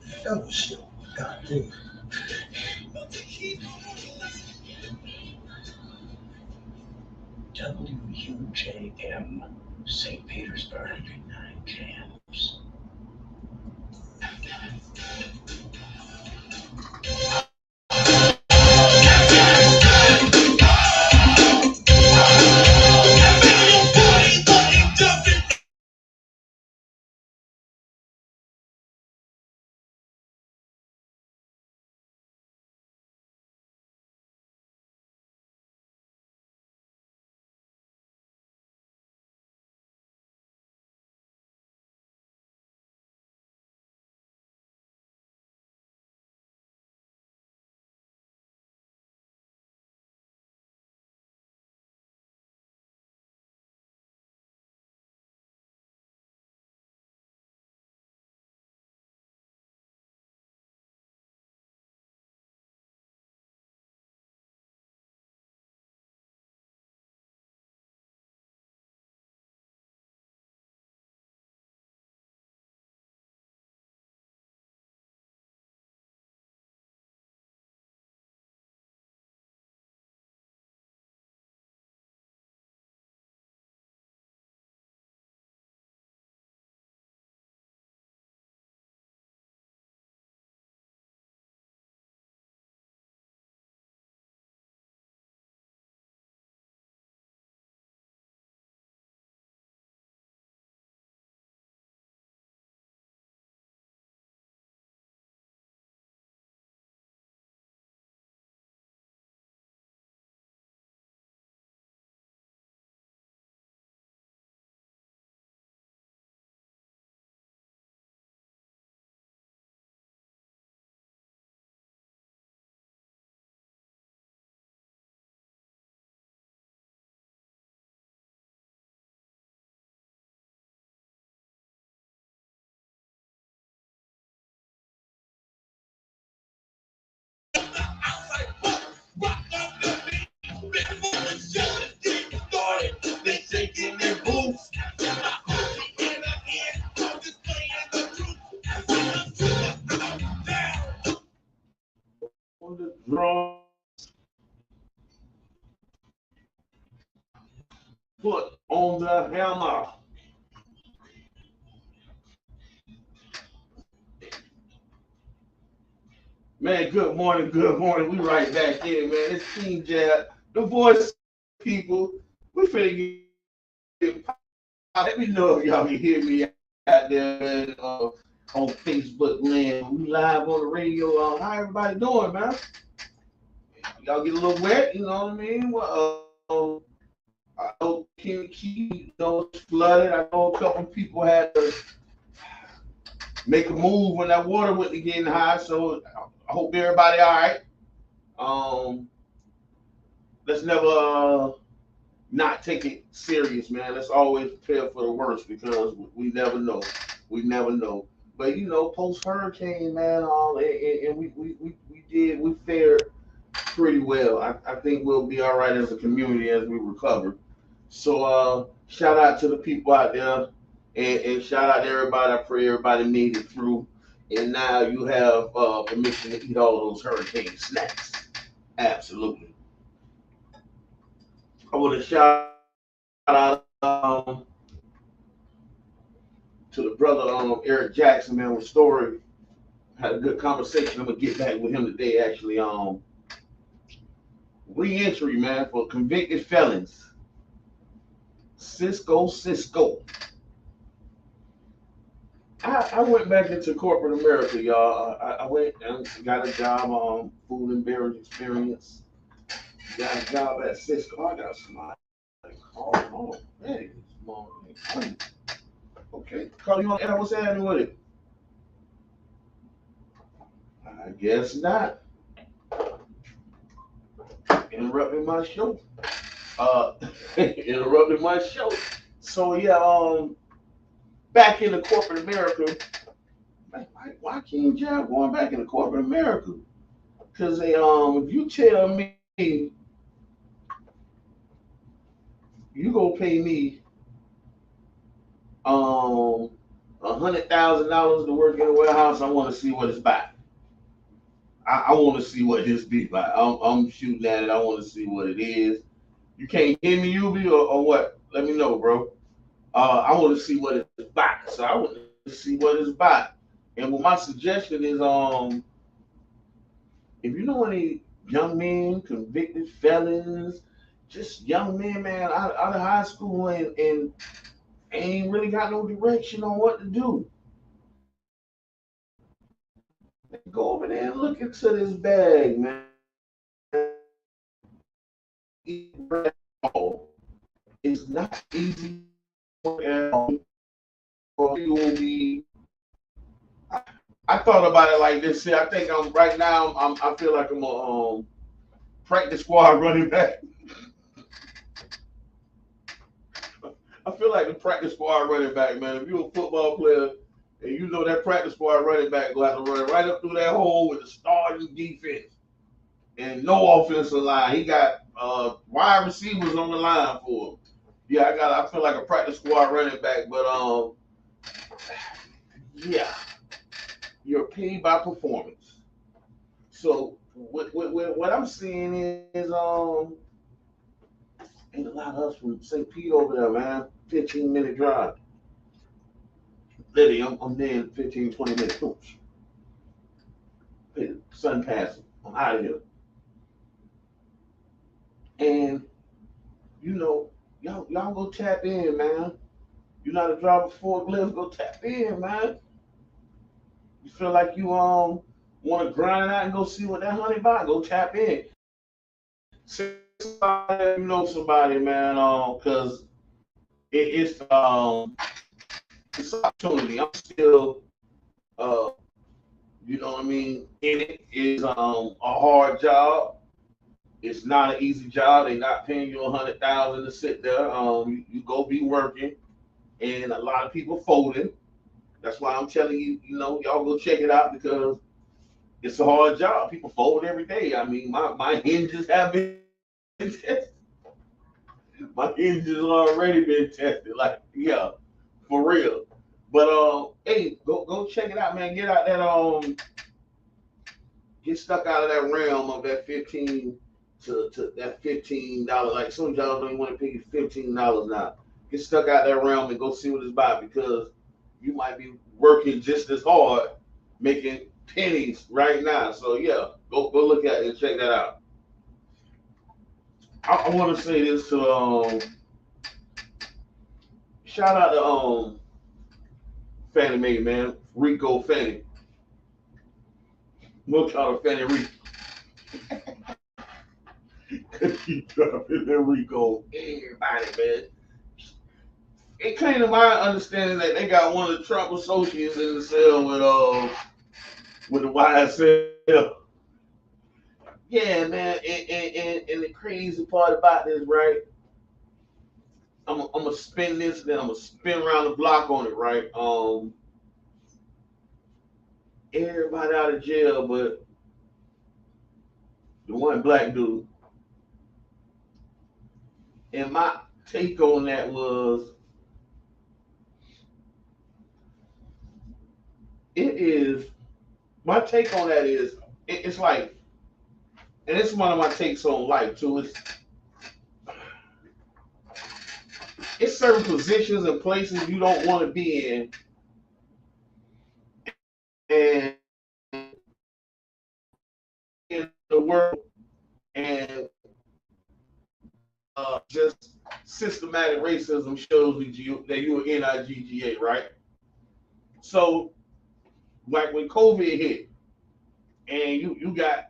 fellowship. God damn. WUJM, St. Petersburg, 9 Jams. On the drum, foot on the hammer. Man, good morning, good morning. We right back in, man. It's Team Jab, the voice people. We finna get let me know if y'all can hear me out there, man, on Facebook land. We live on the radio. How everybody doing, man? Y'all get a little wet, you know what I mean? Well, I know Key, it's flooded. I know a couple people had to make a move when that water went to getting high. So I hope everybody all right. Let's never not take it serious, man. Let's always prepare for the worst because we never know. We never know. But post hurricane, man, and we fared pretty well. I think we'll be all right as a community as we recover. So shout out to the people out there and shout out to everybody. I pray everybody made it through. And now you have permission to eat all those hurricane snacks. Absolutely. I want to shout out to the brother Eric Jackson, man, with Story. Had a good conversation. I'm gonna get back with him today. Actually, re-entry, man, for convicted felons. Sysco Sysco. I went back into corporate America, y'all. I went and got a job on food and beverage experience. Got a job at Cisco. I got somebody call on. Hey, this morning. Okay, call you on the air. What's happening with it? I guess not. Interrupting my show. Uh, interrupting my show. So yeah, back into corporate America. Why King Jab going back into corporate America? Because if you tell me you gonna pay me $100,000 to work in a warehouse. I want to see what it's about. I want to see what this be about. I'm shooting at it. I want to see what it is. You can't hear me, Ubi, or what? Let me know, bro. I want to see what it's about. So I want to see what it's about. And what my suggestion is, if you know any young men, convicted felons, just young men, man, out of high school and ain't really got no direction on what to do, go over there and look into this bag, man. It's not easy for you will be. I thought about it like this. See, I think I'm right now. I feel like I'm a practice squad running back. I feel like the practice squad running back, man. If you're a football player and you know that practice squad running back will have to run right up through that hole with the starting defense and no offensive line. He got wide receivers on the line for him. Yeah, I feel like a practice squad running back, but yeah, you're paid by performance. So what I'm seeing is ain't a lot of us from St. Pete over there, man. 15-minute drive. Literally, I'm there in 15, 20 minutes. Sun passing. I'm out of here. And you know, y'all go tap in, man. You know how to drive a forklift, go tap in, man. You feel like you want to grind it out and go see what that honey buy, go tap in. Somebody, you know somebody, man, because it's an opportunity. I'm still uh you know what I mean, in it is a hard job. It's not an easy job. They're not paying you 100,000 to sit there. You go be working, and a lot of people folding. That's why I'm telling you, y'all go check it out because it's a hard job. People fold every day. I mean, my hinges have been tested. My hinges already been tested. Like, yeah, for real. But hey, go check it out, man. Get out that get stuck out of that realm of that 15 to that $15. Like some y'all don't even want to pay you $15 now. Get stuck out that realm and go see what it's about because you might be working just as hard, making pennies right now. So yeah, go look at it and check that out. I want to say this to shout out to Fannie Mae, man, Rico Fannie. We'll call her Fannie Rico. Cause she dropping that Rico everybody, man. It came to my understanding that they got one of the Trump associates in the cell with the YSL. Yeah, man. And the crazy part about this, right? I'm gonna spin this, then I'm gonna spin around the block on it, right? Everybody out of jail, but the one black dude. And my take on that was, it is my take on that is it's like, and it's one of my takes on life too. It's certain positions and places you don't want to be in, and in the world, and just systematic racism shows that you are NIGGA, right? So, like when COVID hit, and you got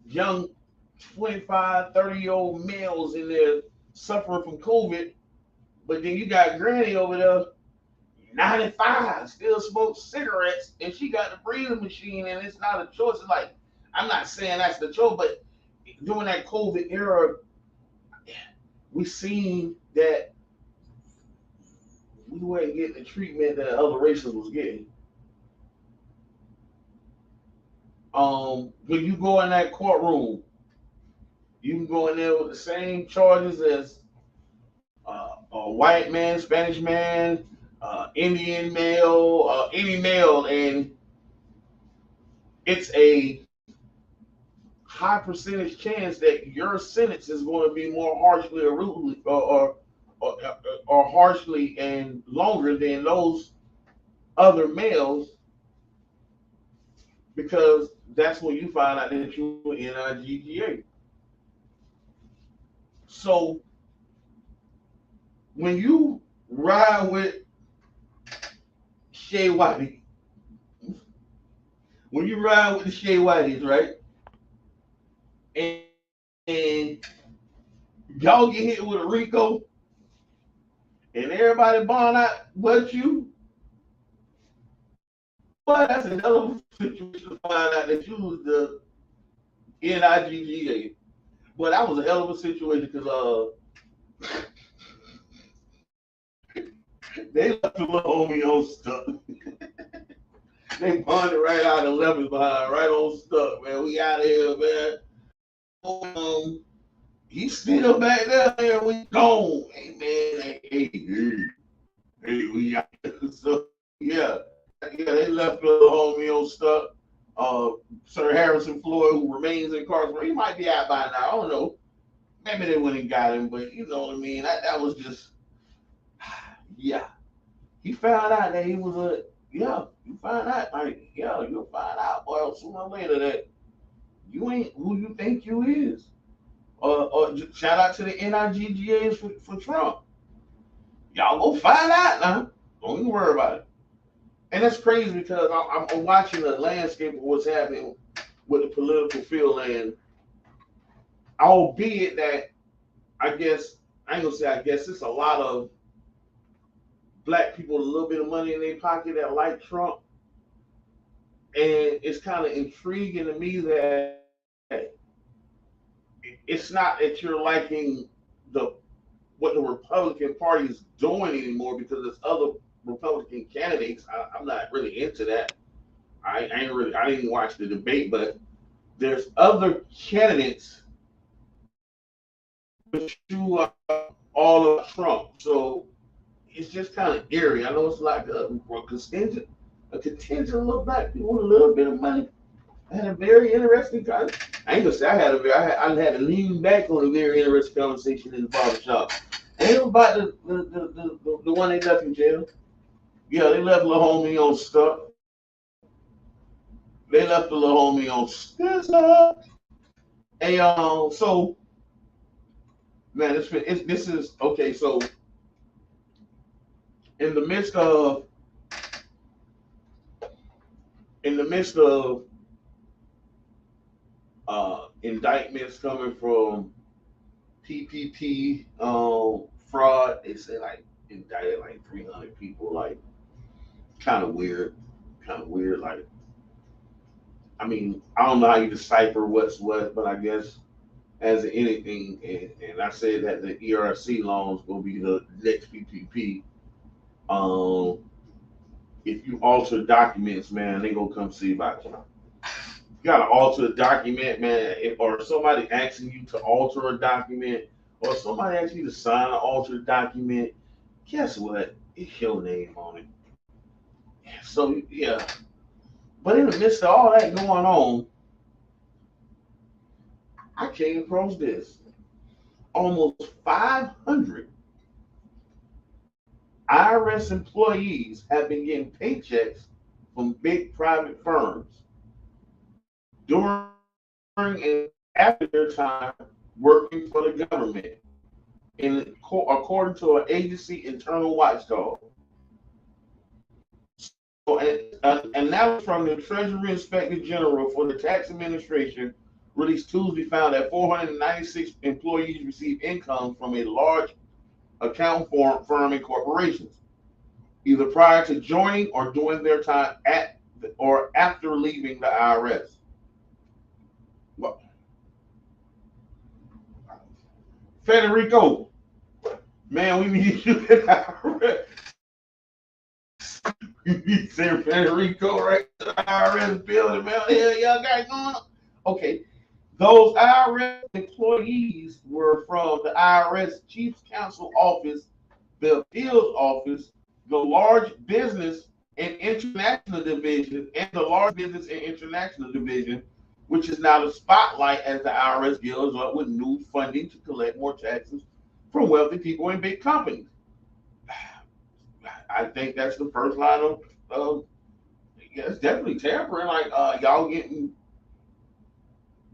young 25, 30-year-old males in there suffering from COVID, but then you got Granny over there, 95, still smokes cigarettes, and she got the breathing machine, and it's not a choice. It's like, I'm not saying that's the choice, but during that COVID era, we seen that we weren't getting the treatment that other races was getting. When you go in that courtroom, you can go in there with the same charges as a white man, Spanish man, Indian male, any male, and it's a high percentage chance that your sentence is going to be more harshly or rudely or, or harshly and longer than those other males, because that's when you find out that you're in IGGA. So when you ride with Shay Whitey, when you ride with the Shay Whiteys, right, and, and y'all get hit with a Rico, and everybody bond out but you, but that's a hell of a situation to find out that you was the NIGGA. But that was a hell of a situation because they left the little homie on stuck. They bonded right out and left us behind, right on stuck, man. We out of here, man. He's still back there, man. We gone. Hey, man. Hey, we out. So, yeah. Yeah, they left the little homie on stuck. Sir Harrison Floyd, who remains incarcerated, he might be out by now. I don't know. Maybe they went and got him, but you know what I mean. That was just, yeah. He found out that he was a, yeah. You find out, like, yeah, you'll find out, boy, sooner or later that you ain't who you think you is. Shout out to the NIGGAs for Trump. Y'all go find out now. Don't even worry about it. And that's crazy because I'm watching the landscape of what's happening with the political field, and albeit that I guess I ain't gonna say I guess it's a lot of black people with a little bit of money in their pocket that like Trump, and it's kind of intriguing to me that it's not that you're liking the what the Republican Party is doing anymore because there's other Republican candidates. I'm not really into that. I didn't watch the debate, but there's other candidates but you all of Trump. So it's just kind of eerie. I know it's like a contingent of black people with a little bit of money. I had a very interesting conversation. I ain't gonna say I had to lean back on a very interesting conversation in the barbershop. Ain't about the one they left in jail. Yeah, they left little homie on stuff. They left the little homie on stuff. Hey, so man, this is okay. So in the midst of indictments coming from PPP fraud, they say like indicted like 300 people, like kind of weird, like, I mean, I don't know how you decipher what's what, but I guess as in anything, and I said that the ERC loans will be the next PPP. Um, if you alter documents, man, they gonna come see about you. You gotta alter a document, man, or somebody asking you to alter a document, or somebody asking you to sign an altered document. Guess what? It's your name on it. So yeah, but in the midst of all that going on, I came across this. Almost 500 IRS employees have been getting paychecks from big private firms during and after their time working for the government, according to an agency internal watchdog. So, and that was from the Treasury Inspector General for the Tax Administration, released Tuesday, found that 496 employees received income from a large account firm and corporations, either prior to joining or during their time at or after leaving the IRS. Well, Federico, man, we need you in the IRS. You said Federico right to the IRS building, man. What the hell y'all got going on? Okay, those IRS employees were from the IRS Chief's Counsel Office, the Appeals Office, the large business and international division, which is now the spotlight as the IRS gears up with new funding to collect more taxes from wealthy people and big companies. I think that's the first line of yeah, it's definitely tampering. Like y'all getting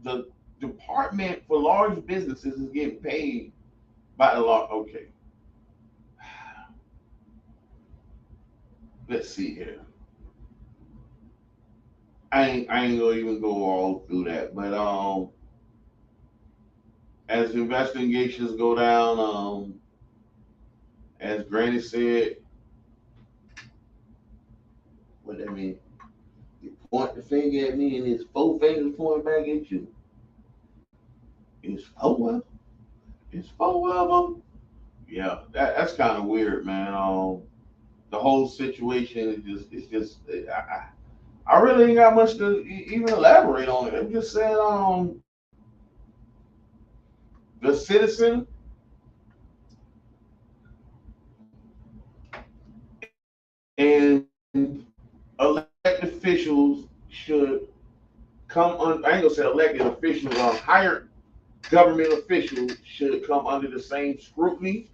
the department for large businesses is getting paid by the law. Okay, let's see here. I ain't gonna even go all through that, but as investigations go down, as Granny said, what that mean? You point the finger at me and it's four fingers pointing back at you. It's four of them. It's four of them. Yeah, that's kind of weird, man. The whole situation is just I really ain't got much to even elaborate on it. I'm just saying, the citizen and elected officials should come on. I ain't gonna say elected officials. Hired government officials should come under the same scrutiny,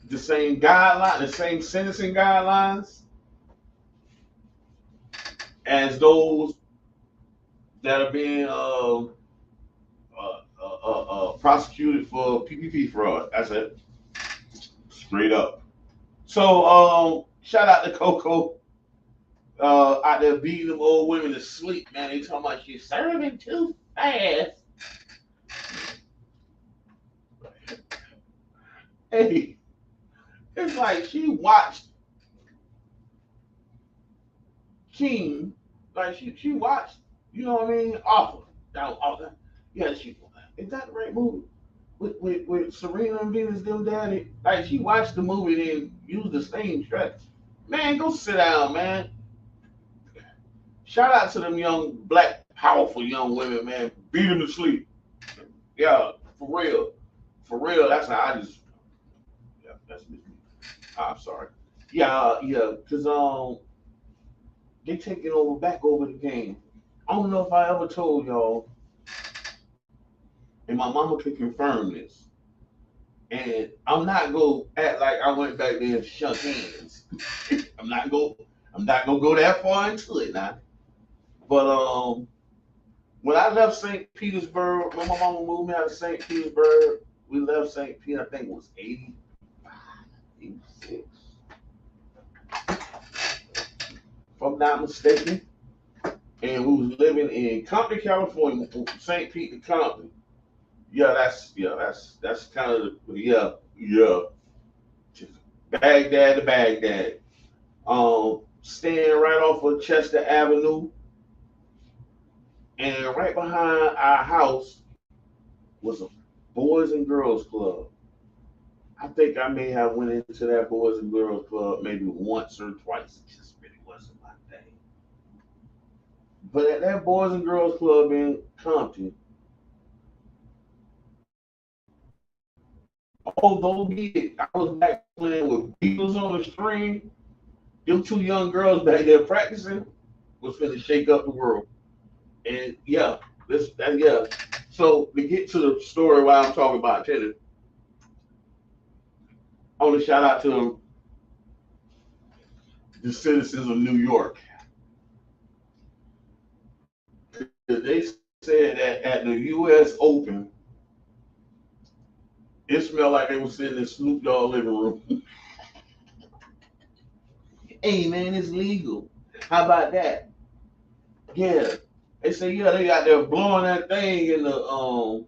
the same guideline, the same sentencing guidelines as those that are being prosecuted for PPP fraud. That's it, straight up. So shout out to Coco out there beating them old women to sleep, man. They talking about she's serving too fast. Hey, it's like she watched King, like she watched, you know what I mean? Awful. Awful. Yeah, she is that the right movie? With Serena and Venus them daddy. Like she watched the movie and used the same stretch. Man, go sit down, man. Shout out to them young black powerful young women, man. Beat them to sleep. Yeah, for real. For real. That's how I just yeah, that's me. I'm sorry. Yeah, because they taking over back over the game. I don't know if I ever told y'all, and my mama could confirm this. And I'm not gonna act like I went back there and shook hands. I'm not gonna go that far into it now. But when I left St. Petersburg, when my mama moved me out of St. Petersburg, we left St. Pete, I think it was 85, 86. If I'm not mistaken. And we was living in Compton, California, St. Pete to Compton. That's kind of yeah. Just Baghdad to Baghdad. Staying right off of Chester Avenue, and right behind our house was a Boys and Girls Club. I think I may have went into that Boys and Girls Club maybe once or twice. It just really wasn't my thing. But at that Boys and Girls Club in Compton, although I was back playing with Beatles on the string, them two young girls back there practicing was finna shake up the world. And yeah. So to get to the story why I'm talking about tennis, I want to shout out to the citizens of New York. They said that at the U.S. Open, it smelled like they were sitting in Snoop Dogg living room. Hey man, it's legal. How about that? Yeah. They say yeah, they got there blowing that thing and the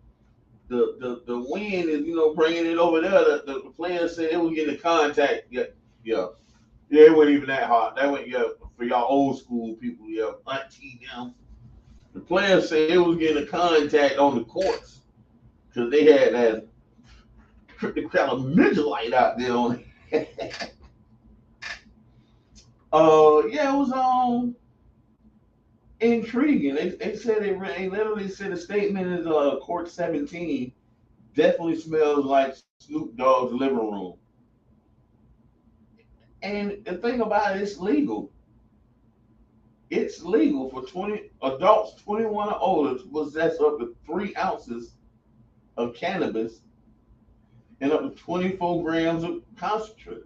wind is bringing it over there. The players said they were getting contact. Yeah. It wasn't even that hot. That went for y'all old school people. Yeah, auntie them. The players said they was getting a contact on the courts because they had that kind of midget light out there on it. Yeah, it was intriguing. They said they literally said a statement is court 17 definitely smells like Snoop Dogg's living room. And the thing about it, it's legal. It's legal for 20 adults 21 or older to possess up to 3 ounces of cannabis and up to 24 grams of concentrate.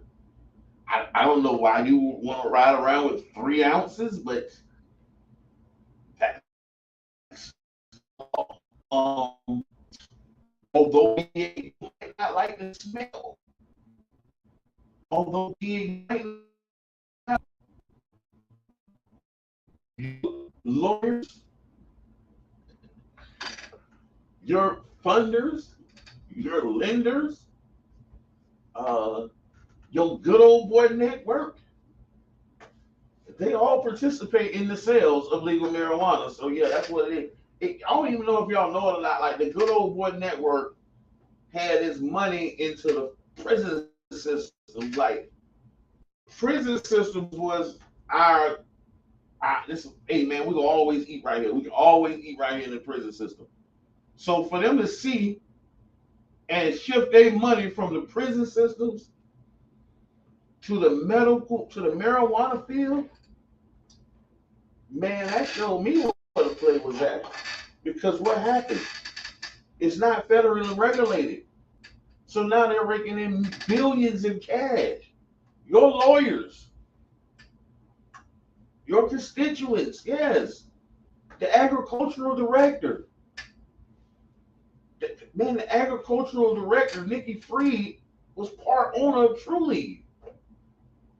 I don't know why you want to ride around with 3 ounces, but that's um, although you might not like the smell, although you might not, lawyers, your funders, your lenders, uh, your good old boy network, they all participate in the sales of legal marijuana. So yeah, that's what it is. I don't even know if y'all know it or not. Like the good old boy network had its money into the prison system. Like prison systems was this. Hey man, we can always eat right here. We can always eat right here in the prison system. So for them to see and shift their money from the prison systems to the marijuana field, man, that showed me where the play was at. Because what happened? It's not federally regulated. So now they're raking in billions in cash. Your lawyers, your constituents, yes. The agricultural director. Man, the agricultural director, Nikki Freed, was part owner of Trulieve.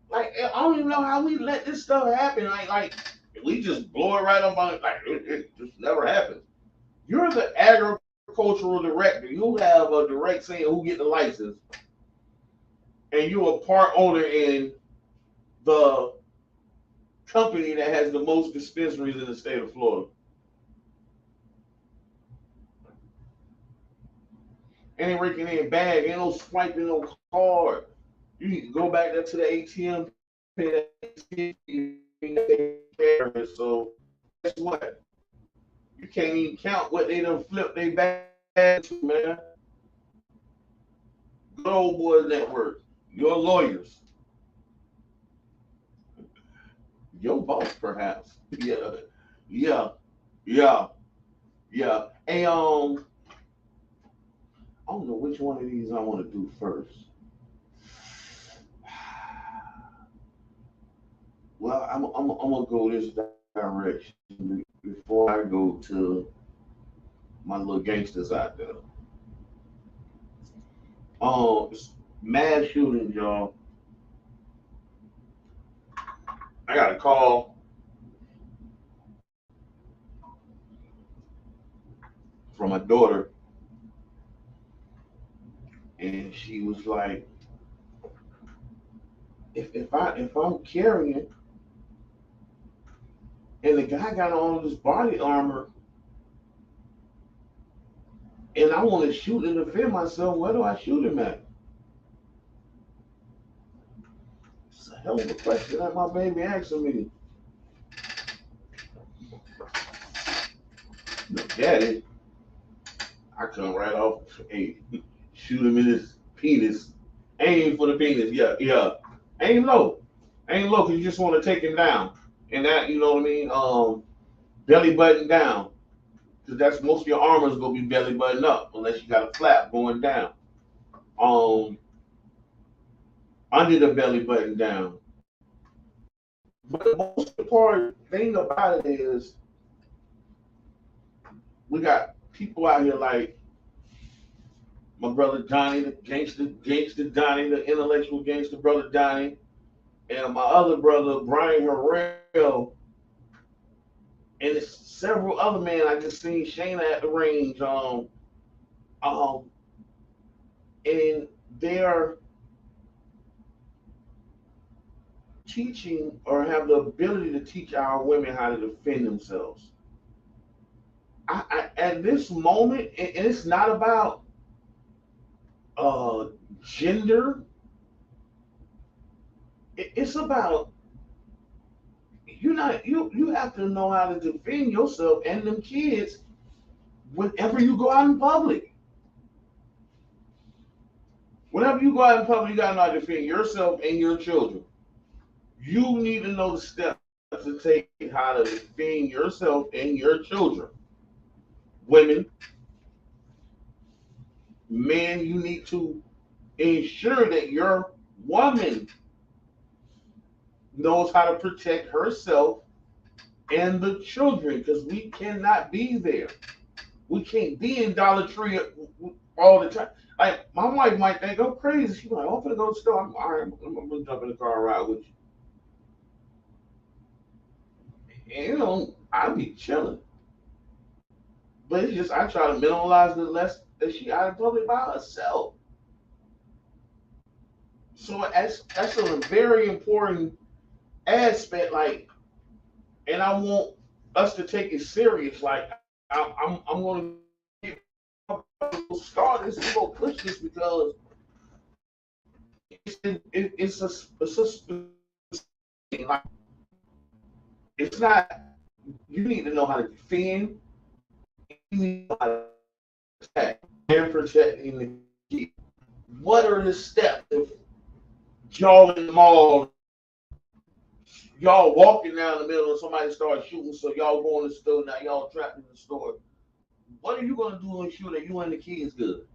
Like, I don't even know how we let this stuff happen. Like we just blow it right up on it. Like, it just never happens. You're the agricultural director. You have a direct saying who get the license, and you're a part owner in the company that has the most dispensaries in the state of Florida. Ain't raking in bag, ain't no swiping no card. You need to go back there to the ATM, pay that. So guess what? You can't even count what they done flipped their bag to, man. Good old boy network. Your lawyers. Your boss, perhaps. Yeah. Yeah. Yeah. Yeah. Hey, I don't know which one of these I want to do first. Well, I'm gonna go this direction before I go to my little gangsters out there. It's mass shootings, y'all. I got a call from my daughter, and she was like, if I'm carrying, and the guy got on this body armor, and I want to shoot and defend myself, where do I shoot him at? It's a hell of a question that my baby asking me. No, daddy, I come right off. Hey, shoot him in his penis. Aim for the penis. Yeah, yeah. Aim low. Aim low because you just want to take him down. And that, you know what I mean? Belly button down. Because that's most of your armor is going to be belly button up unless you got a flap going down. Under the belly button down. But the most important thing about it is we got people out here like my brother Johnny, the gangster Johnny, the intellectual gangster brother Johnny, and my other brother Brian Harrell, and it's several other men I just seen Shayna at the range. Um, and they're teaching or have the ability to teach our women how to defend themselves. At this moment, and it's not about uh, gender. It's about you have to know how to defend yourself and them kids whenever you go out in public. Whenever you go out in public, you gotta know how to defend yourself and your children. You need to know the steps to take how to defend yourself and your children. Women, men, you need to ensure that your woman knows how to protect herself and the children because we cannot be there. We can't be in Dollar Tree all the time. Like my wife might think I'm crazy. She's like, "I'm gonna go to the store. I'm all right. I'm gonna jump in the car and ride with you." And, I'll be chilling. But it's just I try to minimize the less that she out in public by herself. So that's a very important aspect. Like, and I want us to take it serious. Like, I'm going to start this. We're going to push this because it's a like it's not. You need to know how to defend. You need to know how to protect and protecting the kid. What are the steps if y'all in the mall, y'all walking down the middle and somebody starts shooting, so y'all go in the store, now y'all trapped in the store. What are you gonna do to ensure that you and the kids good?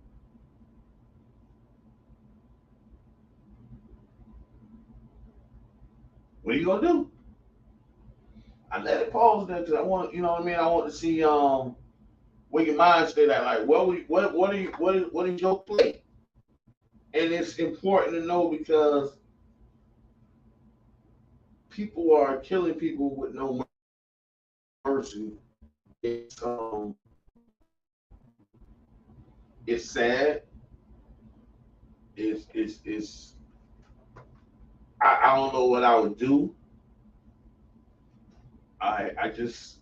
What are you gonna do? I let it pause there because I want, you know what I mean. I want to see where your mind stay at. Like, what are you, what is your play? And it's important to know because people are killing people with no mercy. It's sad. It's I don't know what I would do. I just,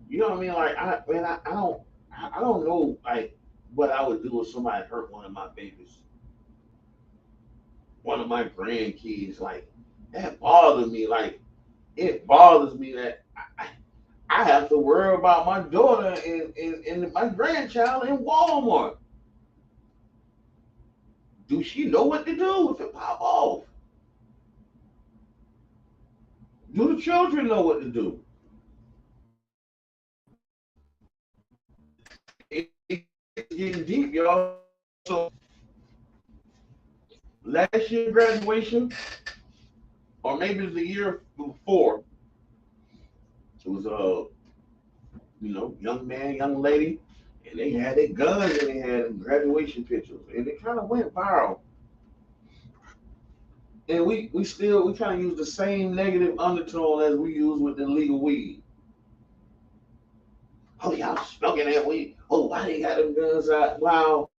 you know what I mean. Like I don't know like what I would do if somebody hurt one of my babies, one of my grandkids. Like that bothers me. Like it bothers me that I have to worry about my daughter and my grandchild in Walmart. Do she know what to do if it pop off? Do the children know what to do? It's getting deep, y'all. So last year graduation, or maybe the year before, it was a young man, young lady, and they had their guns and they had graduation pictures, and it kind of went viral. And we kind of use the same negative undertone as we use with the legal weed. Oh, y'all smoking that weed. Oh, why they got them guns out? Wow.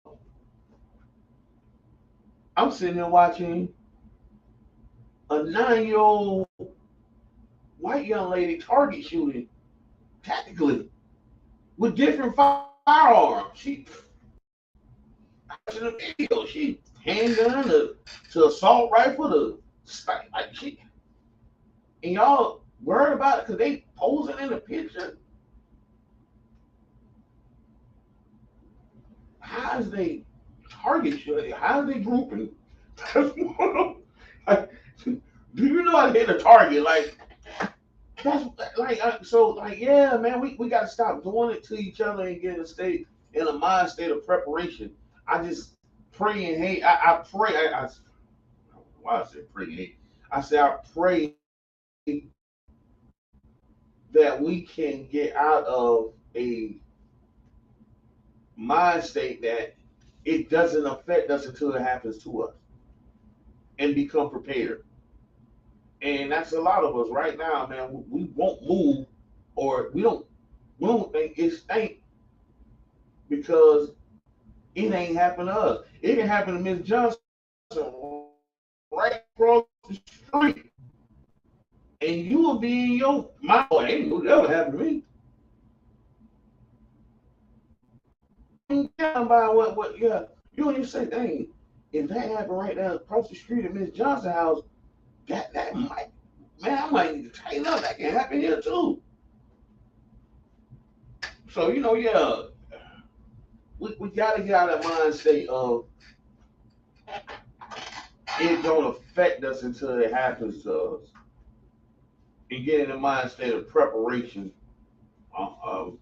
I'm sitting there watching a 9-year-old white young lady target shooting tactically with different firearms. She in the video, she handgun to assault rifle to like she and y'all worried about it because they posing in the picture. How is they target shooting? How are they grouping? Like, do you know how to hit a target? Like that's like so like yeah, man. We got to stop doing it to each other and get in a mind state of preparation. I just pray and hate. I pray. Why I said pray and hate? I say I pray that we can get out of a mind state that it doesn't affect us until it happens to us and become prepared. And that's a lot of us right now, man. We won't move or we don't think it stink because it ain't happened to us. It can happen to Miss Johnson right across the street. And you will be in your mind. Oh, ain't no ever happened to me. About what yeah. You don't even say, dang, if that happened right there across the street at Miss Johnson's house, that might man, I might need to tighten up. That can happen here too. So, yeah, we gotta get out of that mind state of it don't affect us until it happens to us. And get in the mind state of preparation. Of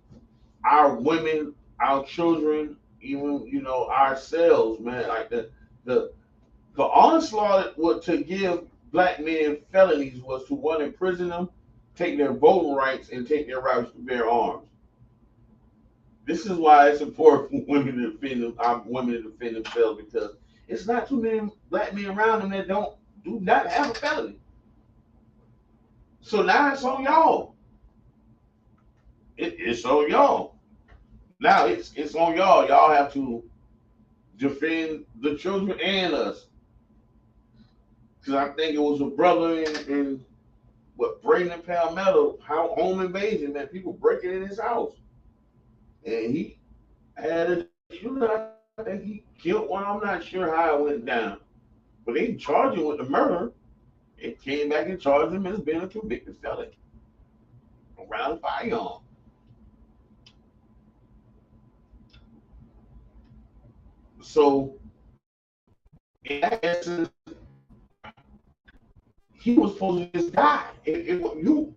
our women, our children, even ourselves, man. Like the the onslaught to give black men felonies was to one imprison them, take their voting rights, and take their rights to bear arms. This is why it's important for women to defend our women to defend themselves because it's not too many black men around them that do not have a felony. So now it's on y'all. It's on y'all. Now it's on y'all. Y'all have to defend the children and us. Because I think it was a brother in what Braden Palmetto, how home invasion, man, people breaking in his house. And he had a shooter. I think he killed one. I'm not sure how it went down. But they charged him with the murder. It came back and charged him as being a convicted felon around a firearm. So in that essence, he was supposed to just die. You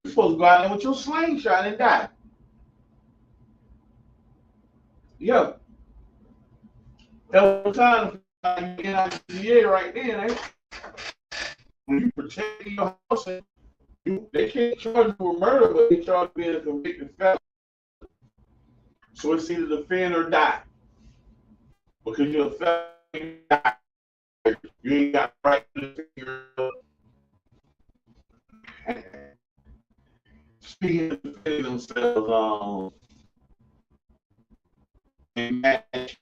were supposed to go out there with your slingshot and die. Yeah, that was time to get out of the air right then. Eh? When you protect your house, they can't charge you with murder, but they charge you being a convicted felon. So it's either defend or die. Because you're a felon, you die. You ain't got the right to defend yourself. Speaking of defending themselves, in match,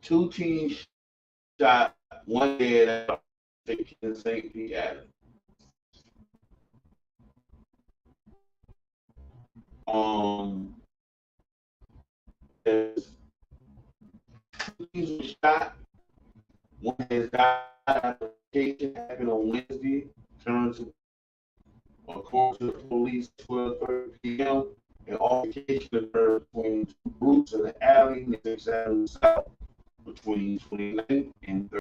two teams shot one dead at in St. Pete Adams. There's two teams were shot. One has died. Altercation happened on Wednesday. Turned to, according to the police, 12:30 p.m. An altercation occurred between two groups in the alley in the South between 29th and 30th.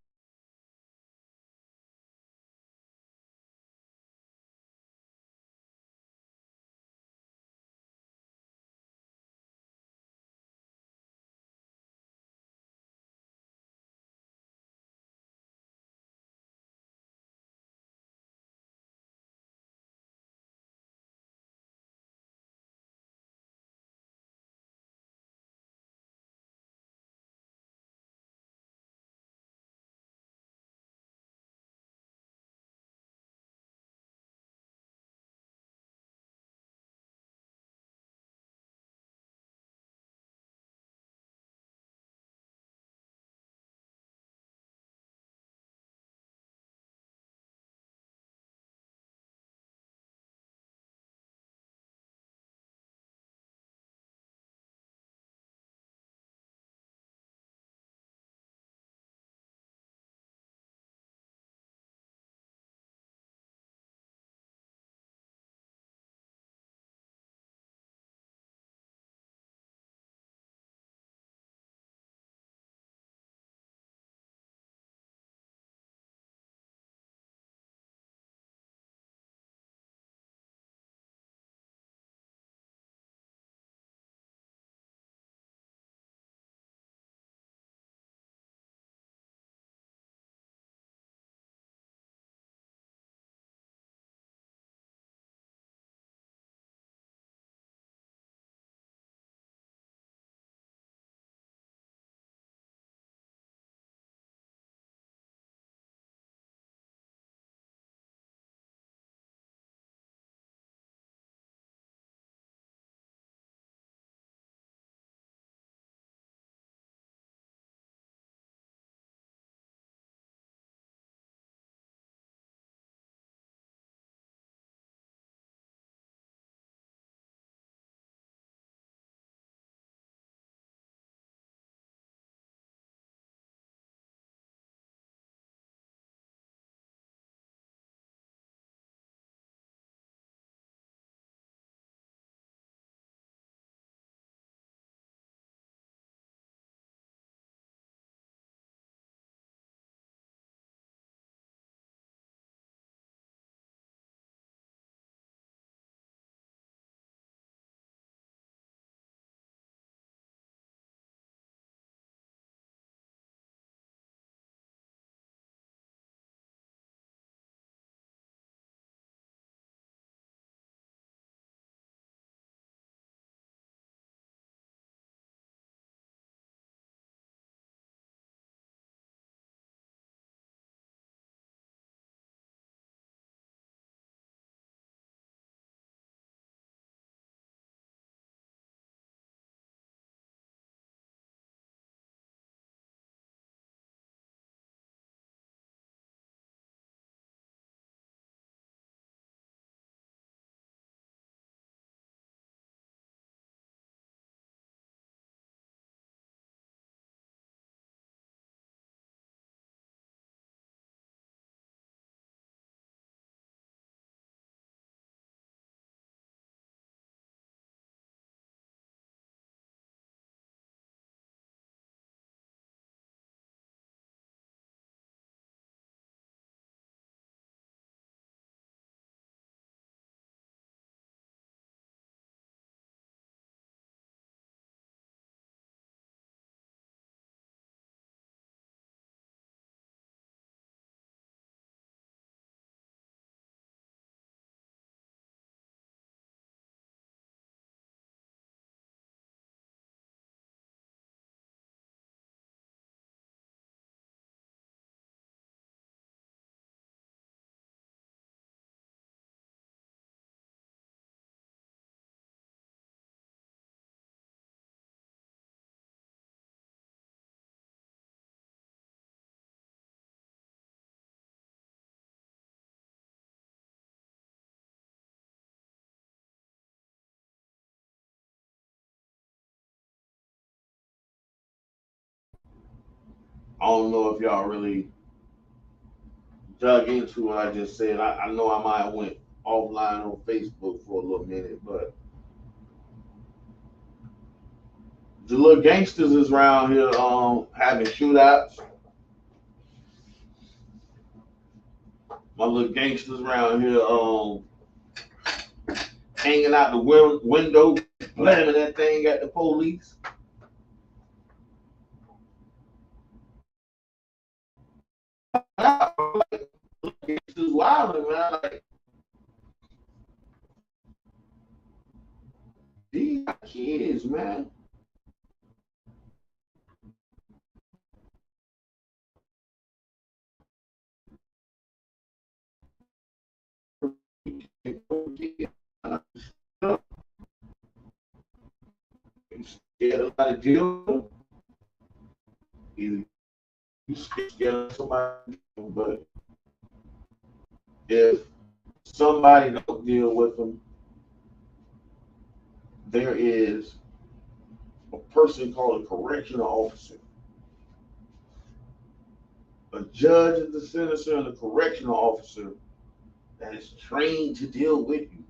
I don't know if y'all really dug into what I just said. I know I might have went offline on Facebook for a little minute, but the little gangsters is around here having shootouts. My little gangsters around here hanging out the window, slamming that thing at the police. Like, gangsters wilding, man. Like, these kids, man. Scared of somebody deal, either you scared of somebody, but if somebody don't deal with them, there is a person called a correctional officer. A judge is the senator and a correctional officer that is trained to deal with you.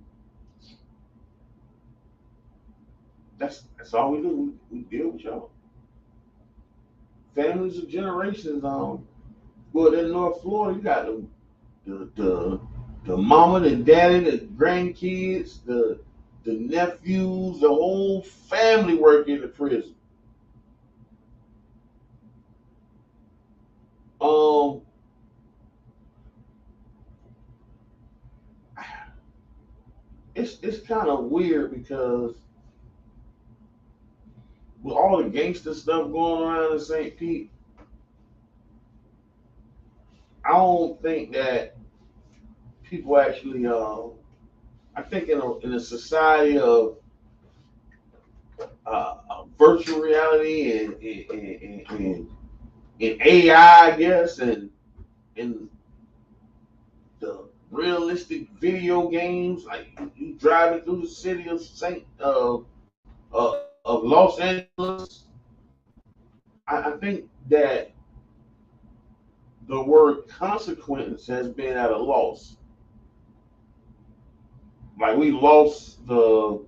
That's all we do. We deal with y'all. Families of generations on. Well, in North Florida, you got the mama, the daddy, the grandkids, the nephews, the whole family work in the prison. Um, it's kind of weird because with all the gangster stuff going around in St. Pete, I don't think that people actually. I think in a society of virtual reality and AI, I guess, and the realistic video games, like you driving through the city of of Los Angeles. I think that the word consequence has been at a loss. Like we lost the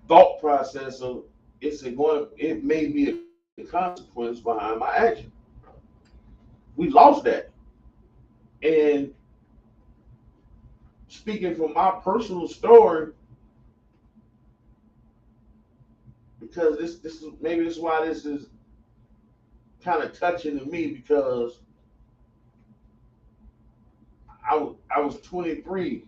thought process of it may be a consequence behind my action. We lost that. And speaking from my personal story, because this is maybe this is why this is kind of touching to me because I was 23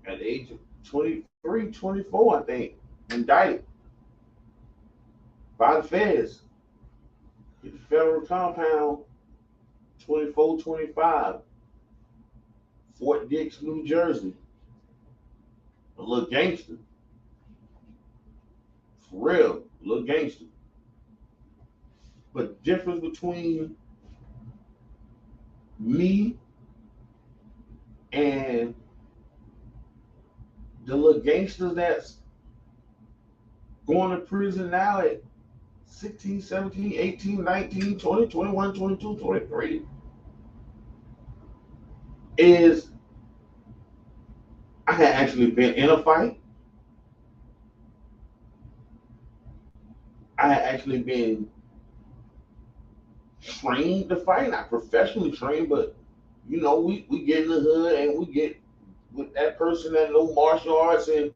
at the age of 23, 24, I think, indicted by the feds. Hit the federal compound 24, 25, Fort Dix, New Jersey. A little gangster. For real, a little gangster. But the difference between me and the little gangsters that's going to prison now at 16, 17, 18, 19, 20, 21, 22, 23 is I had actually been in a fight. I had actually been trained to fight, not professionally trained, but we get in the hood and we get with that person that know martial arts and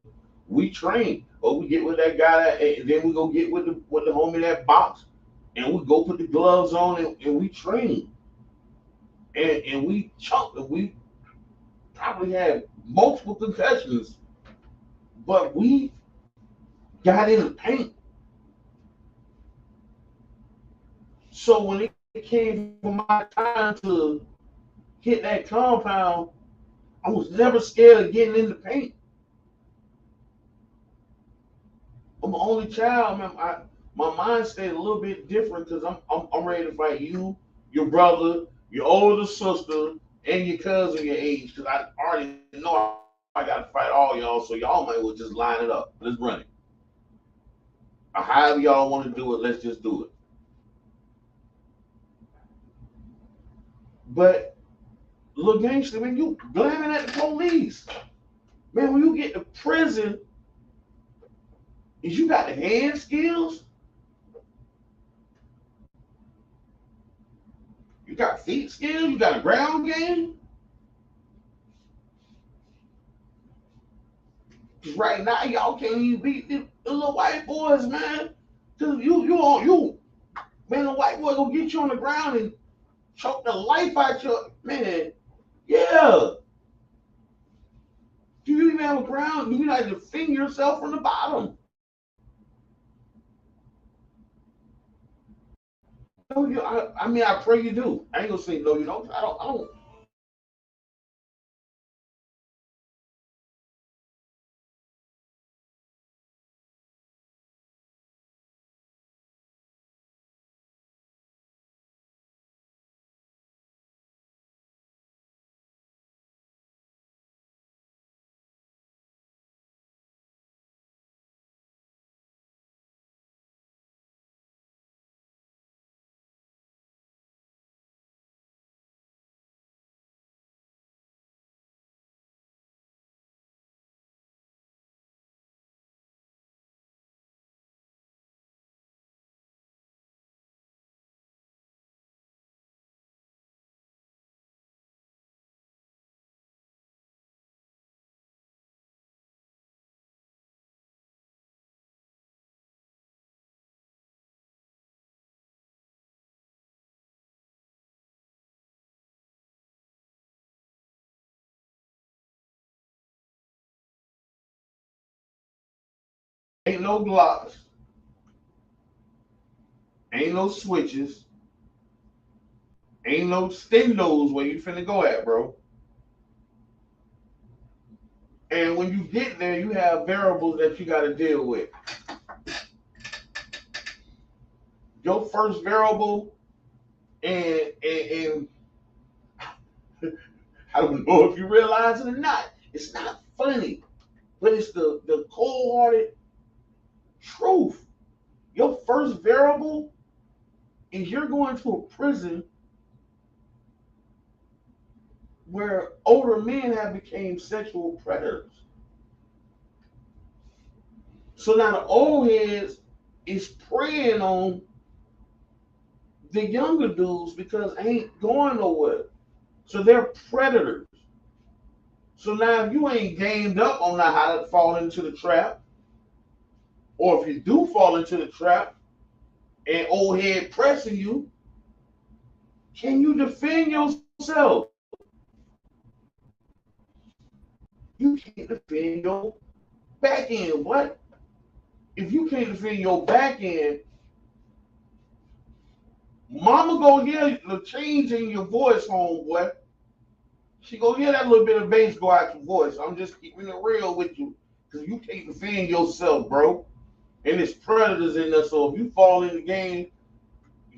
we train. Or we get with that guy and then we go get with the homie that box and we go put the gloves on and we train. And we chunk and we probably had multiple concussions, but we got in the paint. So when it came for my time to hit that compound, I was never scared of getting in the paint. I'm the only child, man. My mind stayed a little bit different because I'm ready to fight you, your brother, your older sister, and your cousin your age. Because I already know I got to fight all y'all, so y'all might well just line it up. Let's run it. Or however y'all want to do it, let's just do it. But Lil Gangster, man, you blaming at the police. Man, when you get to prison, is you got the hand skills? You got feet skills? You got a ground game? Cause right now y'all can't even beat the little white boys, man. Cause you man, the white boy gonna get you on the ground and choke the life out your man. Yeah. Do you even have a ground? Do you not defend yourself from the bottom? No, I mean, I pray you do. I ain't gonna say no, you don't. I don't. Ain't no blocks. Ain't no switches. Ain't no stendos where you finna go at, bro. And when you get there, you have variables that you got to deal with. Your first variable, and I don't know if you realize it or not, it's not funny, but it's the cold-hearted truth. Your first variable is you're going to a prison where older men have become sexual predators. So now the old heads is preying on the younger dudes because they ain't going nowhere. So they're predators. So now if you ain't gamed up on how to fall into the trap, or if you do fall into the trap and old head pressing you, can you defend yourself? You can't defend your back end. What? If you can't defend your back end, mama gonna hear the change in your voice, homeboy. She gonna hear that little bit of bass go out your voice. I'm just keeping it real with you. Because you can't defend yourself, bro. And there's predators in there, so if you fall in the game,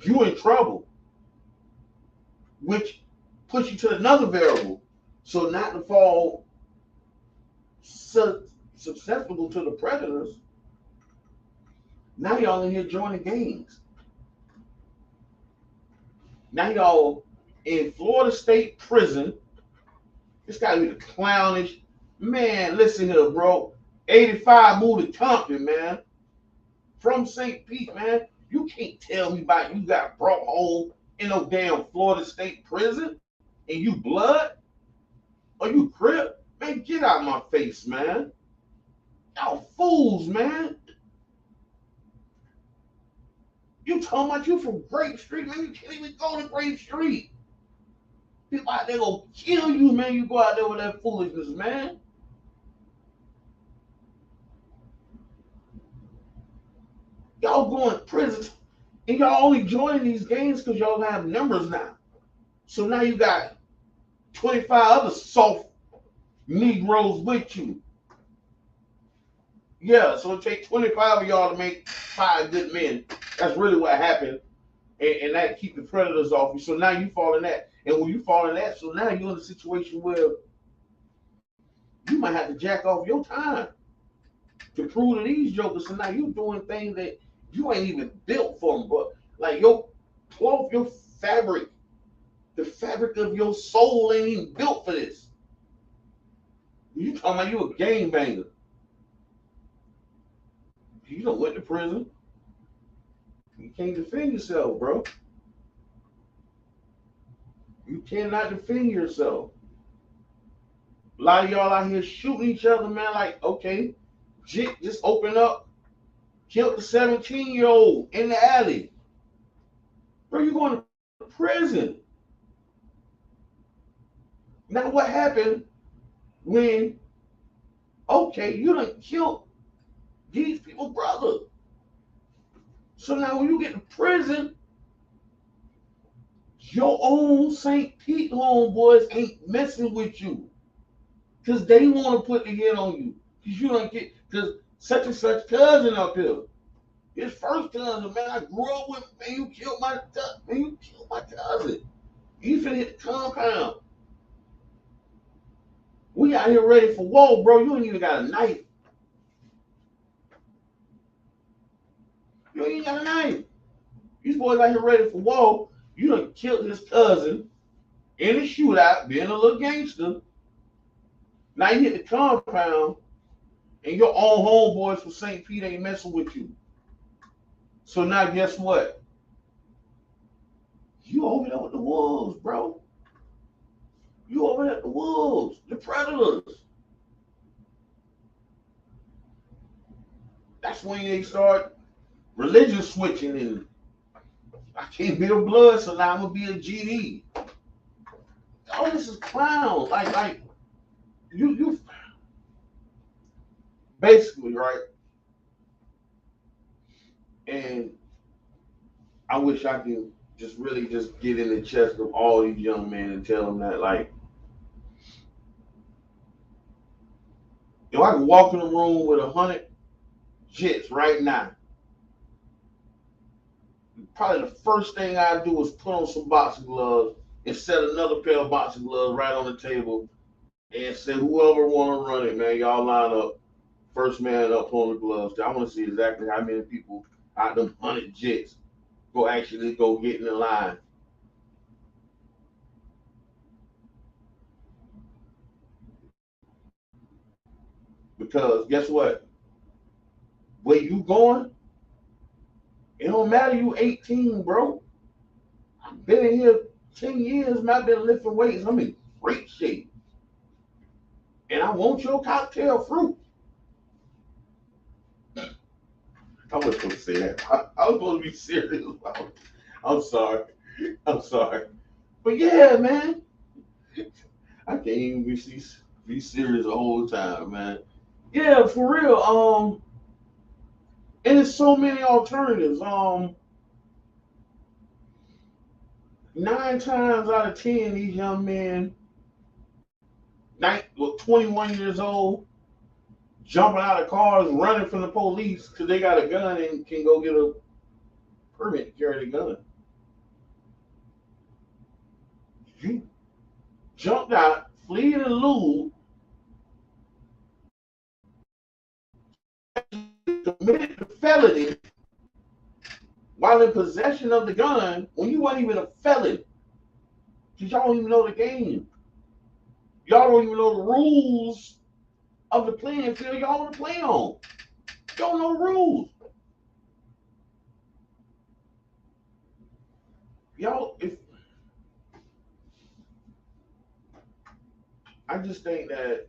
you in trouble. Which puts you to another variable. So not to fall susceptible to the predators, now y'all in here joining gangs. Now y'all in Florida State Prison. This gotta be the clownish. Man, listen here, bro. 85 moved to Compton, man. From St. Pete, man. You can't tell me about you got brought home in no damn Florida State Prison and you blood? Or you crip? Man, get out of my face, man. Y'all fools, man. You talking about you from Grape Street, man. You can't even go to Grape Street. People out there gonna kill you, man. You go out there with that foolishness, man. Y'all going to prison and y'all only joining these gangs because y'all have numbers now. So now you got 25 other soft Negroes with you. Yeah, so it takes 25 of y'all to make 5 good men. That's really what happened. And that keep the predators off you. So now you fall in that. And when you fall in that, so now you're in a situation where you might have to jack off your time to prove to these jokers. So now you're doing things that You ain't even built for them, bro. Like your cloth, your fabric, the fabric of your soul ain't even built for this. You talking about you a gangbanger. You don't went to prison. You can't defend yourself, bro. You cannot defend yourself. A lot of y'all out here shooting each other, man. Like, okay, Jit just opened up, killed the 17-year-old in the alley. Bro, you going to prison. Now what happened when, okay, you done killed these people's brother. So now when you get to prison, your own St. Pete homeboys ain't messing with you. Because they want to put the hit on you. Because you don't get, because such and such cousin up here. His first cousin, man, I grew up with, man, you killed my cousin. You finna hit the compound. We out here ready for war, bro. You ain't even got a knife. You ain't got a knife. These boys out here ready for war. You done killed his cousin in a shootout, being a little gangster. Now you hit the compound, and your own homeboys from St. Pete ain't messing with you. So now guess what? You over there with the wolves, bro. You over there with the wolves, the predators. That's when they start religion switching and I can't be a blood, so now I'm gonna be a GD. All this is clown. Like you basically, right? And I wish I could just really just get in the chest of all these young men and tell them that, like, if I could walk in a room with 100 jits right now, probably the first thing I do is put on some boxing gloves and set another pair of boxing gloves right on the table and say, whoever want to run it, man, y'all line up. First man up on the gloves. I want to see exactly how many people out of them 100 jits go actually go get in the line. Because guess what? Where you going, it don't matter you 18, bro. I've been in here 10 years, man. I've been lifting weights. I'm in great shape. And I want your cocktail fruit. I wasn't supposed to say that. I was supposed to be serious about it. I'm sorry. I'm sorry. But yeah, man. I can't even be serious the whole time, man. Yeah, for real. And there's so many alternatives. 9 times out of 10, these young men, 21 years old, jumping out of cars, running from the police because they got a gun and can go get a permit to carry the gun. You jumped out, fleeing and lewd, committed a felony while in possession of the gun when you weren't even a felon. Because y'all don't even know the game. Y'all don't even know the rules of the playing field y'all want to play on. Y'all don't know the rules. Y'all, if I just think that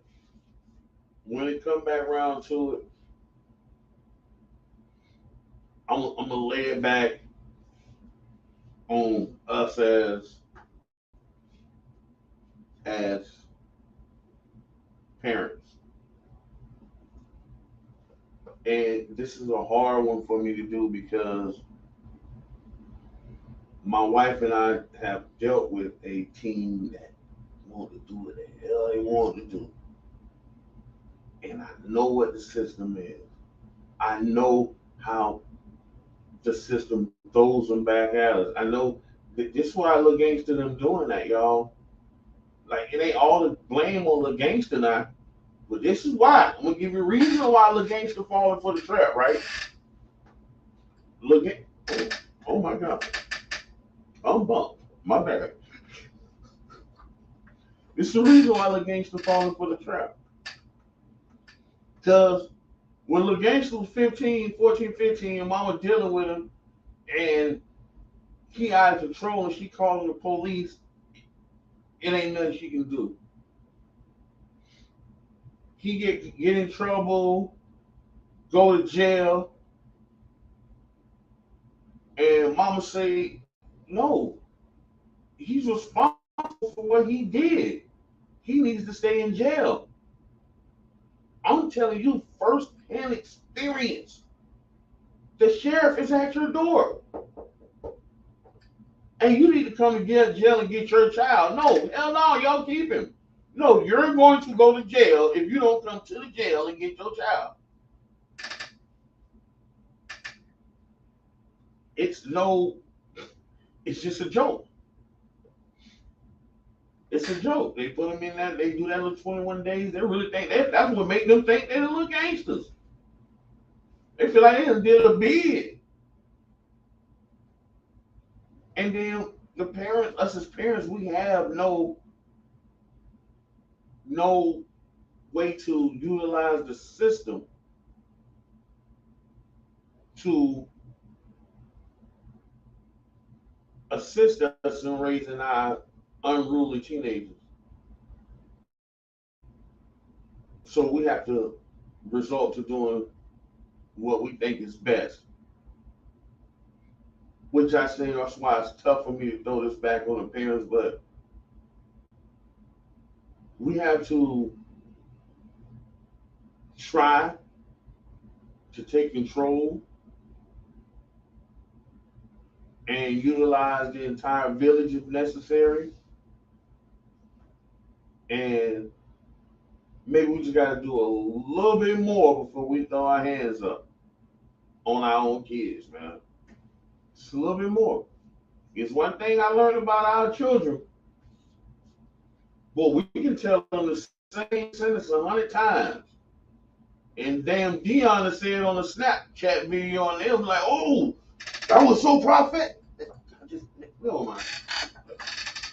when it come back around to it, I'm gonna lay it back on us as parents. And this is a hard one for me to do because my wife and I have dealt with a teen that wanted to do what the hell they wanted to do. And I know what the system is. I know how the system throws them back at us. I know this is why Lil Gangsta them doing that, y'all. Like, it ain't all the blame on Lil Gangsta now, but this is why. I'm gonna give you a reason why Lil Gangsta falling for the trap, right? Look at, oh my God, I'm bumped. My bad. It's the reason why Lil Gangsta falling for the trap. Because when Lil Gangsta was 14, 15, and mama dealing with him, and he out of control and she calling the police, it ain't nothing she can do. He get in trouble, go to jail, and mama say, no, he's responsible for what he did. He needs to stay in jail. I'm telling you, first-hand experience. The sheriff is at your door. And you need to come and get jail and get your child. No, hell no, y'all keep him. No, you're going to go to jail if you don't come to the jail and get your child. It's no, it's just a joke. It's a joke. They put them in that, they do that little 21 days. They really think that's what make them think they're the little gangsters. They feel like they done did a bid. And then the parents, us as parents, we have no way to utilize the system to assist us in raising our unruly teenagers. So we have to resort to doing what we think is best. Which I say that's why it's tough for me to throw this back on the parents, but we have to try to take control and utilize the entire village if necessary. And maybe we just got to do a little bit more before we throw our hands up on our own kids, man. Just a little bit more. It's one thing I learned about our children. Well, we can tell them the same sentence 100 times. And damn Dion has said on a Snapchat video and they'll be like, oh, that was so prophetic. Just never mind.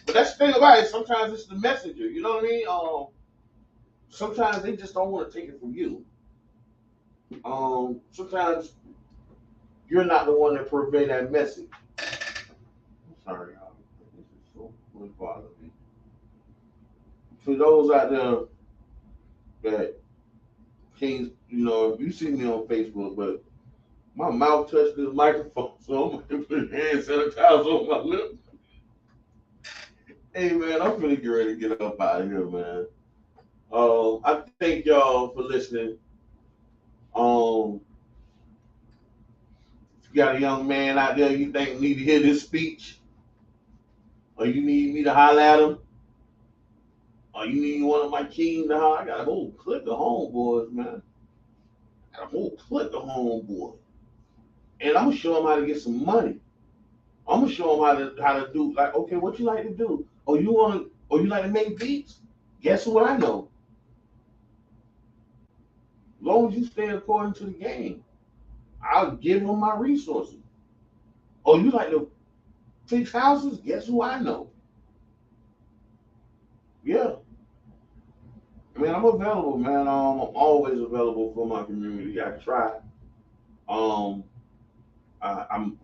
But that's the thing about it. Sometimes it's the messenger. You know what I mean? Sometimes they just don't want to take it from you. Sometimes you're not the one that purvey that message. I'm sorry, y'all. This is so really bothering me. For those out there that can't, if you see me on Facebook, but my mouth touched this microphone, so I'm going to put hand sanitizer on my lips. Hey, man, I'm finna get ready to get up out of here, man. I thank y'all for listening. If you got a young man out there you think need to hear this speech, or you need me to holler at him, or you need one of my kings to holler, I got a whole clique of homeboys, man. I got a whole clique of homeboys. And I'm gonna show them how to get some money. I'm gonna show them how to do, like, okay, what you like to do? Oh, you like to make beats? Guess what I know? As long as you stay according to the game, I'll give them my resources. Oh, you like to fix houses? Guess who I know? Yeah. Man, I'm available, man. I'm always available for my community. I try. Um, I'm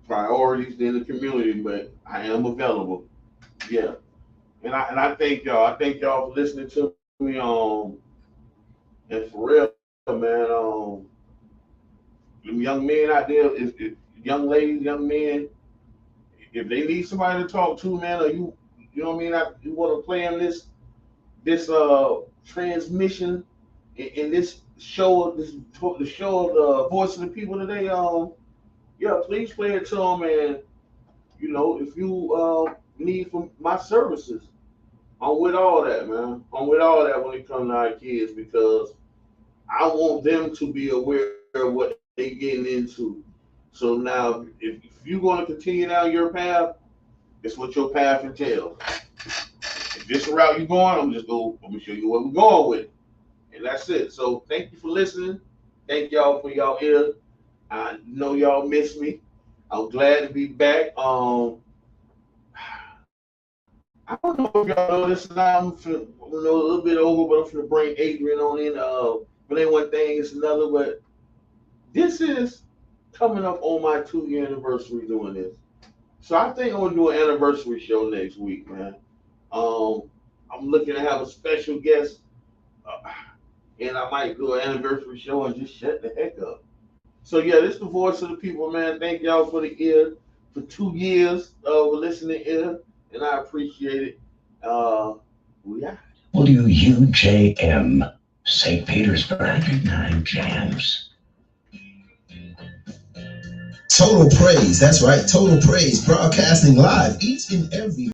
priorities in the community, but I am available. Yeah. And I thank y'all. I thank y'all for listening to me. And for real, man. Them young men out there, if young ladies, young men, if they need somebody to talk to, man, or you know what I mean, you want to play in this transmission in this show, the show of the voice of the people today. Yeah, please play it to them, and if you need from my services, I'm with all that, man. I'm with all that when it comes to our kids, because I want them to be aware of what they getting into. So now, if you're going to continue down your path, it's what your path entails. If this the route you're going, I'm gonna show you where we're going with it. And that's it. So thank you for listening. Thank y'all for y'all ear. I know y'all miss me. I'm glad to be back. I don't know if y'all know this now. I'm a little bit over, but I'm finna bring Adrian on in. But ain't one thing, it's another. But this is coming up on my 2-year anniversary doing this. So I think I'm gonna do an anniversary show next week, man. I'm looking to have a special guest, and I might do an anniversary show and just shut the heck up. So yeah, this is the voice of the people, man. Thank y'all for the ear, for 2 years of listening ear, and I appreciate it. We out. WUJM, St. Petersburg, 9 jams. Total Praise, that's right, Total Praise, broadcasting live each and every